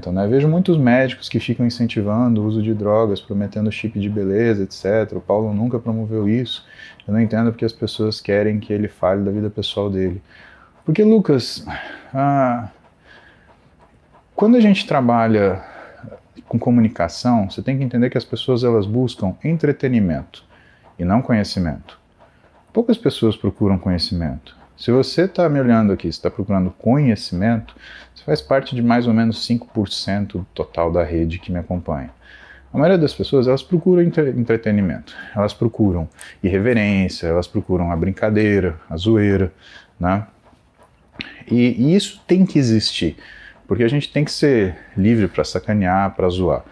Então, né? Vejo muitos médicos que ficam incentivando o uso de drogas, prometendo chip de beleza, etc. O Paulo nunca promoveu isso. Eu não entendo porque as pessoas querem que ele fale da vida pessoal dele. Porque, Lucas, quando a gente trabalha com comunicação, você tem que entender que as pessoas elas buscam entretenimento e não conhecimento. Poucas pessoas procuram conhecimento. Se você está me olhando aqui, está procurando conhecimento, você faz parte de mais ou menos 5% do total da rede que me acompanha. A maioria das pessoas, elas procuram entretenimento, elas procuram irreverência, elas procuram a brincadeira, a zoeira, né? E isso tem que existir, porque a gente tem que ser livre para sacanear, para zoar.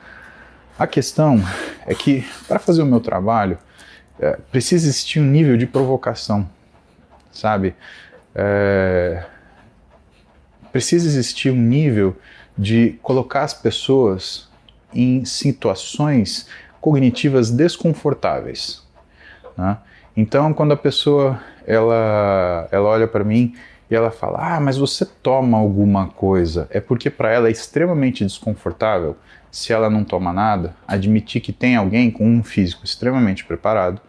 A questão é que, para fazer o meu trabalho, precisa existir um nível de provocação, sabe? Precisa existir um nível de colocar as pessoas em situações cognitivas desconfortáveis, né? Então, quando a pessoa ela olha para mim e ela fala, mas você toma alguma coisa, é porque para ela é extremamente desconfortável, se ela não toma nada, admitir que tem alguém com um físico extremamente preparado,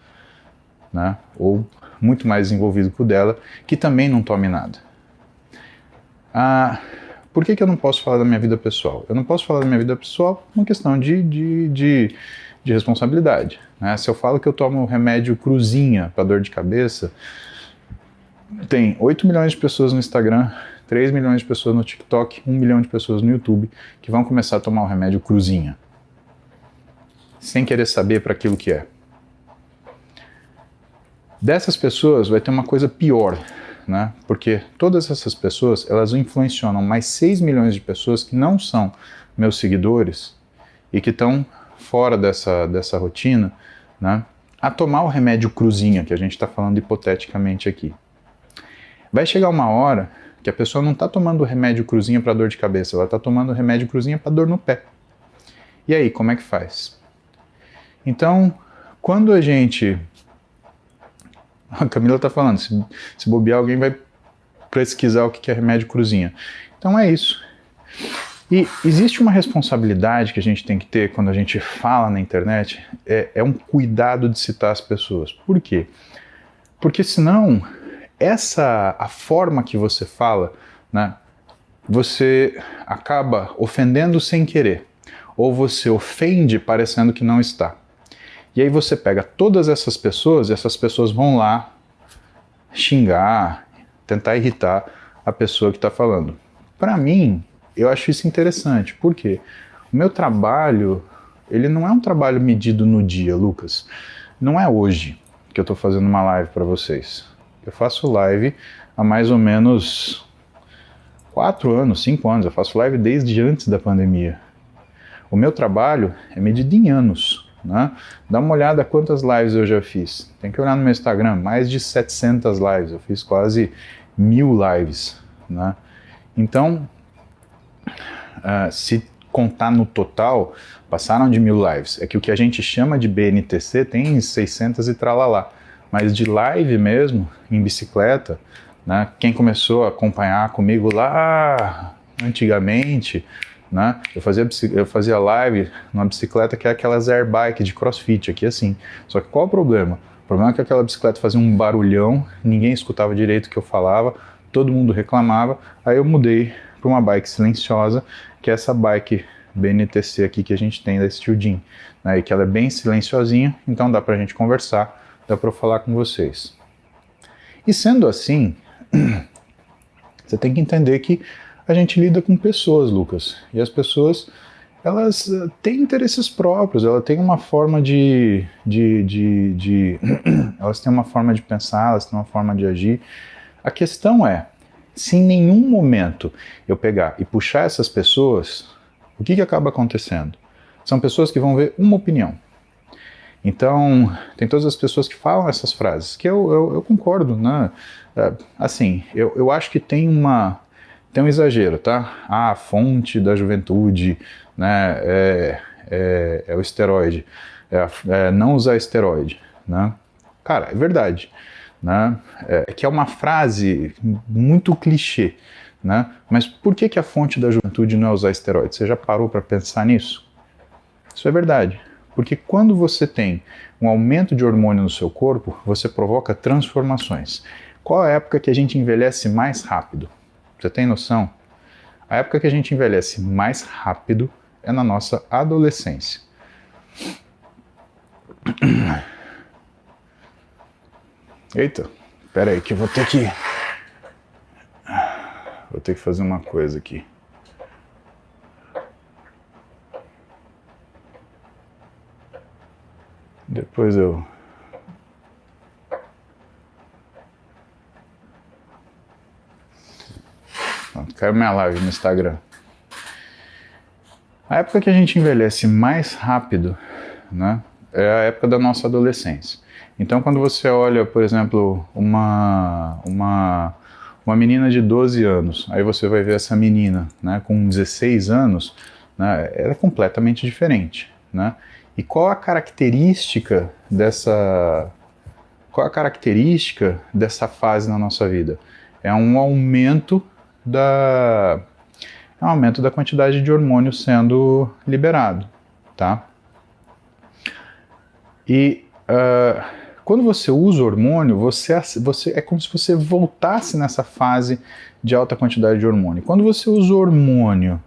né, ou muito mais desenvolvido que o dela, que também não tome nada. Por que eu não posso falar da minha vida pessoal? Eu não posso falar da minha vida pessoal por uma questão de responsabilidade, né? Se eu falo que eu tomo remédio Cruzinha para dor de cabeça, tem 8 milhões de pessoas no Instagram, 3 milhões de pessoas no TikTok, 1 milhão de pessoas no YouTube que vão começar a tomar o remédio Cruzinha, sem querer saber para aquilo que é. Dessas pessoas vai ter uma coisa pior, né? Porque todas essas pessoas, elas influenciam mais 6 milhões de pessoas que não são meus seguidores e que estão fora dessa rotina, né, a tomar o remédio Cruzinha, que a gente está falando hipoteticamente aqui. Vai chegar uma hora que a pessoa não está tomando o remédio Cruzinha para dor de cabeça, ela está tomando o remédio Cruzinha para dor no pé. E aí, como é que faz? Então, quando a gente... A Camila está falando, se bobear, alguém vai pesquisar o que é remédio Cruzinha. Então é isso. E existe uma responsabilidade que a gente tem que ter quando a gente fala na internet, é um cuidado de citar as pessoas. Por quê? Porque senão, a forma que você fala, né, você acaba ofendendo sem querer, ou você ofende parecendo que não está. E aí você pega todas essas pessoas, e essas pessoas vão lá xingar, tentar irritar a pessoa que está falando. Para mim, eu acho isso interessante. Por quê? O meu trabalho, ele não é um trabalho medido no dia, Lucas. Não é hoje que eu estou fazendo uma live para vocês. Eu faço live há mais ou menos 4 anos, 5 anos. Eu faço live desde antes da pandemia. O meu trabalho é medido em anos, né? Dá uma olhada quantas lives eu já fiz. Tem que olhar no meu Instagram, mais de 700 lives. Eu fiz quase 1000 lives, né? Então, se contar no total, passaram de 1000 lives. É que o que a gente chama de BNTC tem 600 e tralalá. Mas de live mesmo, em bicicleta, né? Quem começou a acompanhar comigo lá antigamente, né? Eu fazia live numa bicicleta que é aquelas airbike de crossfit aqui assim. Só que qual o problema? O problema é que aquela bicicleta fazia um barulhão, ninguém escutava direito o que eu falava, todo mundo reclamava. Aí eu mudei para uma bike silenciosa, que é essa bike BNTC aqui que a gente tem da Steel Jean, né? E que ela é bem silenciosinha, então dá pra gente conversar, dá pra eu falar com vocês. E sendo assim, você tem que entender que a gente lida com pessoas, Lucas, e as pessoas, elas têm interesses próprios, elas têm uma forma elas têm uma forma de pensar, elas têm uma forma de agir. A questão é, se em nenhum momento eu pegar e puxar essas pessoas, o que acaba acontecendo? São pessoas que vão ver uma opinião. Então, tem todas as pessoas que falam essas frases, que eu concordo, né? Assim, eu acho que tem um exagero, tá? A fonte da juventude, né, é o esteroide, não usar esteroide, né? Cara, é verdade, né? Que é uma frase muito clichê, né? Mas por que a fonte da juventude não é usar esteroides? Você já parou para pensar nisso? Isso é verdade. Porque quando você tem um aumento de hormônio no seu corpo, você provoca transformações. Qual é a época que a gente envelhece mais rápido? Você tem noção? A época que a gente envelhece mais rápido é na nossa adolescência. Eita, pera aí que eu vou ter que fazer uma coisa aqui. Depois eu... Pronto, caiu minha live no Instagram. A época que a gente envelhece mais rápido, né, é a época da nossa adolescência. Então, quando você olha, por exemplo, uma menina de 12 anos, aí você vai ver essa menina, né, com 16 anos, né, ela é completamente diferente, né? E qual a característica dessa fase na nossa vida? É um aumento da quantidade de hormônio sendo liberado, tá? E quando você usa hormônio, você é como se você voltasse nessa fase de alta quantidade de hormônio. Quando você usa hormônio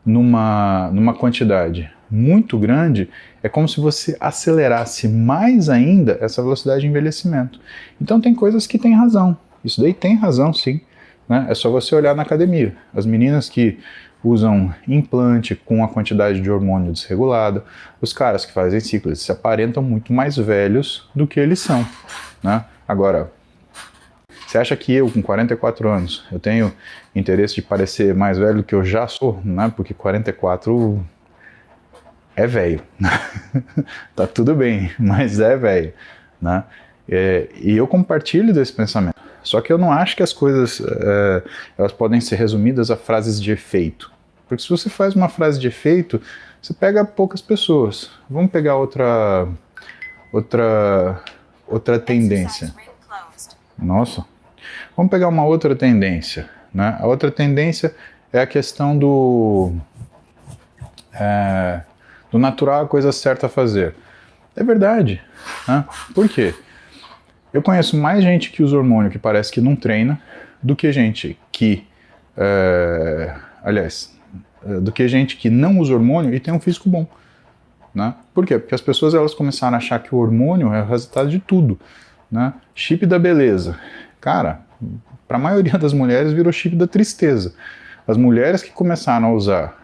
numa quantidade muito grande, é como se você acelerasse mais ainda essa velocidade de envelhecimento. Então tem coisas que têm razão. Isso daí tem razão, sim. Né? É só você olhar na academia. As meninas que usam implante com a quantidade de hormônio desregulada, os caras que fazem ciclo, eles se aparentam muito mais velhos do que eles são. Né? Agora, você acha que eu, com 44 anos, eu tenho interesse de parecer mais velho do que eu já sou? Né? Porque 44 é velho. Tá tudo bem, mas é velho. Né? E eu compartilho desse pensamento. Só que eu não acho que as coisas elas podem ser resumidas a frases de efeito. Porque se você faz uma frase de efeito, você pega poucas pessoas. Vamos pegar outra tendência. Nossa. Vamos pegar uma outra tendência. Né? A outra tendência é a questão do natural, a coisa certa a fazer. É verdade. Né? Por quê? Eu conheço mais gente que usa hormônio que parece que não treina do que gente que, do que gente que não usa hormônio e tem um físico bom. Né? Por quê? Porque as pessoas elas começaram a achar que o hormônio é o resultado de tudo. Né? Chip da beleza. Cara, para a maioria das mulheres virou chip da tristeza. As mulheres que começaram a usar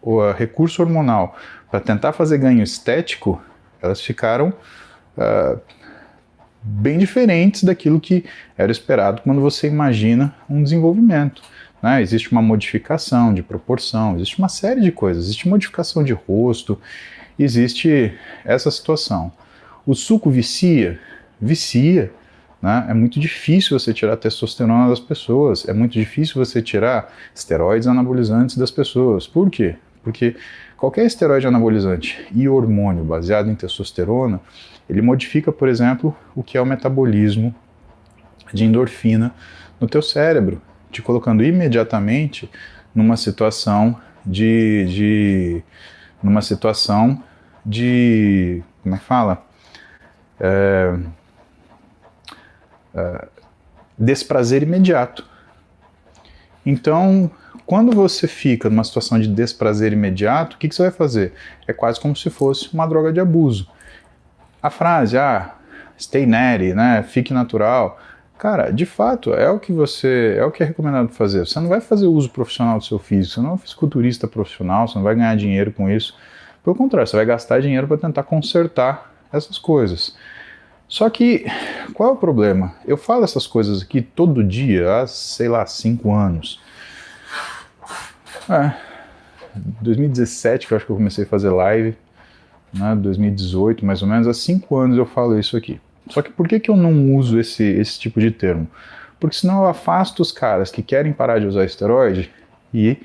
o recurso hormonal para tentar fazer ganho estético, elas ficaram bem diferentes daquilo que era esperado quando você imagina um desenvolvimento. Né? Existe uma modificação de proporção, existe uma série de coisas, existe modificação de rosto, existe essa situação. O suco vicia? Vicia. Né? É muito difícil você tirar testosterona das pessoas, é muito difícil você tirar esteroides anabolizantes das pessoas. Por quê? Porque qualquer esteroide anabolizante e hormônio baseado em testosterona, ele modifica, por exemplo, o que é o metabolismo de endorfina no teu cérebro, te colocando imediatamente numa situação de como é que fala? Desprazer imediato. Então, quando você fica numa situação de desprazer imediato, o que você vai fazer? É quase como se fosse uma droga de abuso. A frase, stay natty, né, fique natural, cara, de fato, é o que é recomendado fazer. Você não vai fazer uso profissional do seu físico, você não é um fisiculturista profissional, você não vai ganhar dinheiro com isso. Pelo contrário, você vai gastar dinheiro para tentar consertar essas coisas. Só que, qual é o problema? Eu falo essas coisas aqui todo dia, há, 5 anos. 2017 que eu acho que eu comecei a fazer live, né, 2018 mais ou menos, há 5 anos eu falo isso aqui. Só que por que eu não uso esse tipo de termo? Porque senão eu afasto os caras que querem parar de usar esteroide e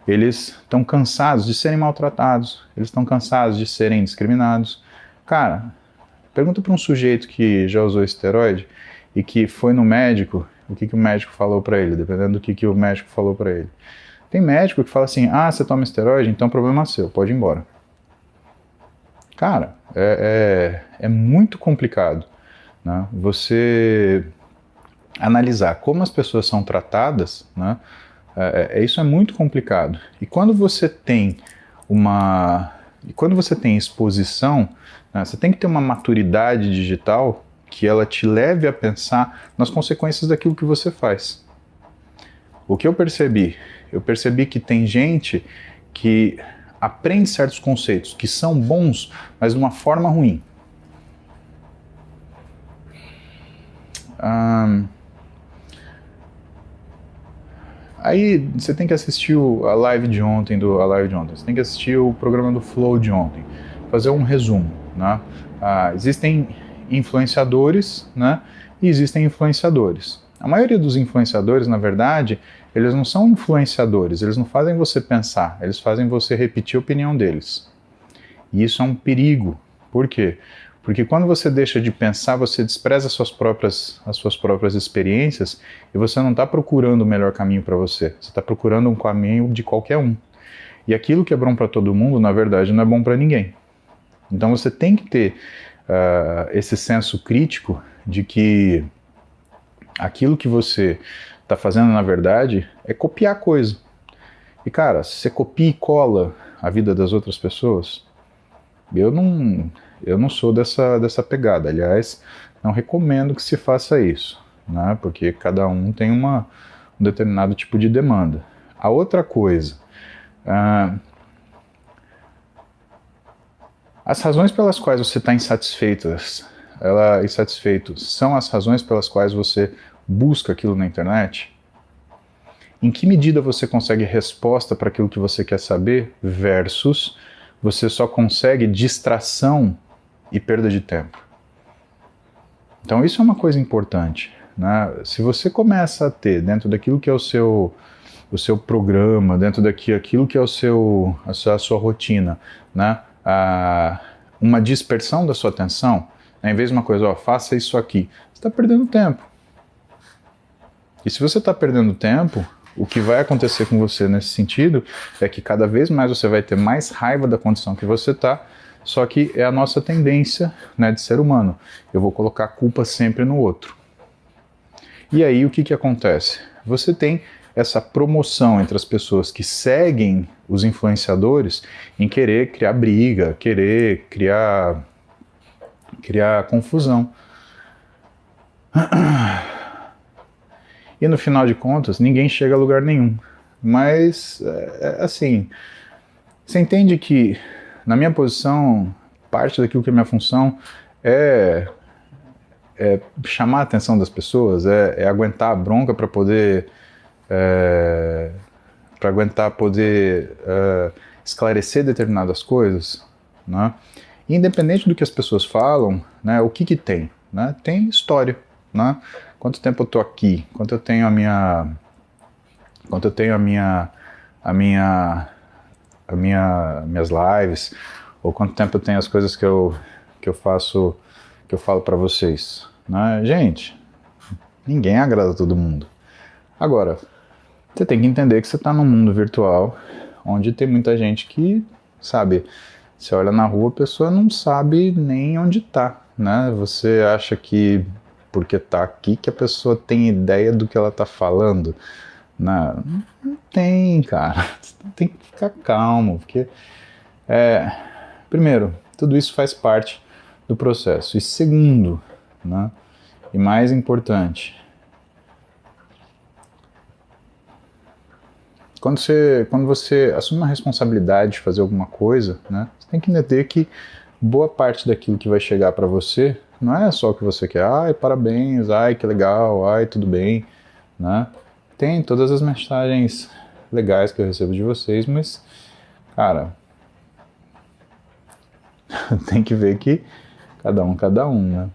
eles estão cansados de serem maltratados, eles estão cansados de serem discriminados. Cara, pergunta para um sujeito que já usou esteroide e que foi no médico, o que o médico falou para ele, dependendo do que o médico falou para ele. Tem médico que fala assim, você toma esteroide, então problema seu, pode ir embora. Cara, é muito complicado, né? Você analisar como as pessoas são tratadas, né? Isso é muito complicado. E quando você tem exposição, né, você tem que ter uma maturidade digital que ela te leve a pensar nas consequências daquilo que você faz. O que eu percebi? Eu percebi que tem gente que aprende certos conceitos que são bons, mas de uma forma ruim. Aí você tem que assistir a live de ontem, você tem que assistir o programa do Flow de ontem, fazer um resumo, né? Existem influenciadores, né? E existem influenciadores. A maioria dos influenciadores, na verdade, eles não são influenciadores, eles não fazem você pensar, eles fazem você repetir a opinião deles. E isso é um perigo. Por quê? Porque quando você deixa de pensar, você despreza as suas próprias experiências e você não está procurando o melhor caminho para você. Você está procurando um caminho de qualquer um. E aquilo que é bom para todo mundo, na verdade, não é bom para ninguém. Então você tem que ter esse senso crítico de que aquilo que você está fazendo, na verdade, é copiar coisa. E cara, se você copia e cola a vida das outras pessoas, eu não sou dessa pegada. Aliás, não recomendo que se faça isso, né? Porque cada um tem um determinado tipo de demanda. A outra coisa, as razões pelas quais você está insatisfeito são as razões pelas quais você busca aquilo na internet? Em que medida você consegue resposta para aquilo que você quer saber versus você só consegue distração e perda de tempo? Então isso é uma coisa importante, né? Se você começa a ter dentro daquilo que é o seu programa, dentro daquilo que é a sua rotina, né? Uma dispersão da sua atenção, né? Em vez de uma coisa, faça isso aqui, você está perdendo tempo. E se você está perdendo tempo, o que vai acontecer com você nesse sentido é que cada vez mais você vai ter mais raiva da condição que você está, só que é a nossa tendência, né, de ser humano. Eu vou colocar a culpa sempre no outro. E aí o que acontece? Você tem essa promoção entre as pessoas que seguem os influenciadores em querer criar briga, querer criar confusão. E no final de contas, ninguém chega a lugar nenhum. Mas, assim, você entende que, na minha posição, parte daquilo que é minha função é chamar a atenção das pessoas, é aguentar a bronca para poder esclarecer determinadas coisas, né? Independente do que as pessoas falam, né, o que tem? Né? Tem história, né? Quanto tempo eu tô aqui? Quanto eu tenho minhas lives? Ou quanto tempo eu tenho as coisas que eu faço, que eu falo para vocês? Né? Gente, ninguém agrada todo mundo. Agora, você tem que entender que você está num mundo virtual onde tem muita gente que, sabe, você olha na rua, a pessoa não sabe nem onde está, né? Você acha que porque está aqui que a pessoa tem ideia do que ela está falando? Não tem, cara. Você tem que ficar calmo, porque primeiro, tudo isso faz parte do processo. E segundo, né, e mais importante, quando você assume uma responsabilidade de fazer alguma coisa, né, você tem que entender que boa parte daquilo que vai chegar para você não é só o que você quer. Ai, parabéns, ai, que legal, ai, tudo bem, né? Tem todas as mensagens legais que eu recebo de vocês, mas, cara, tem que ver que cada um, né?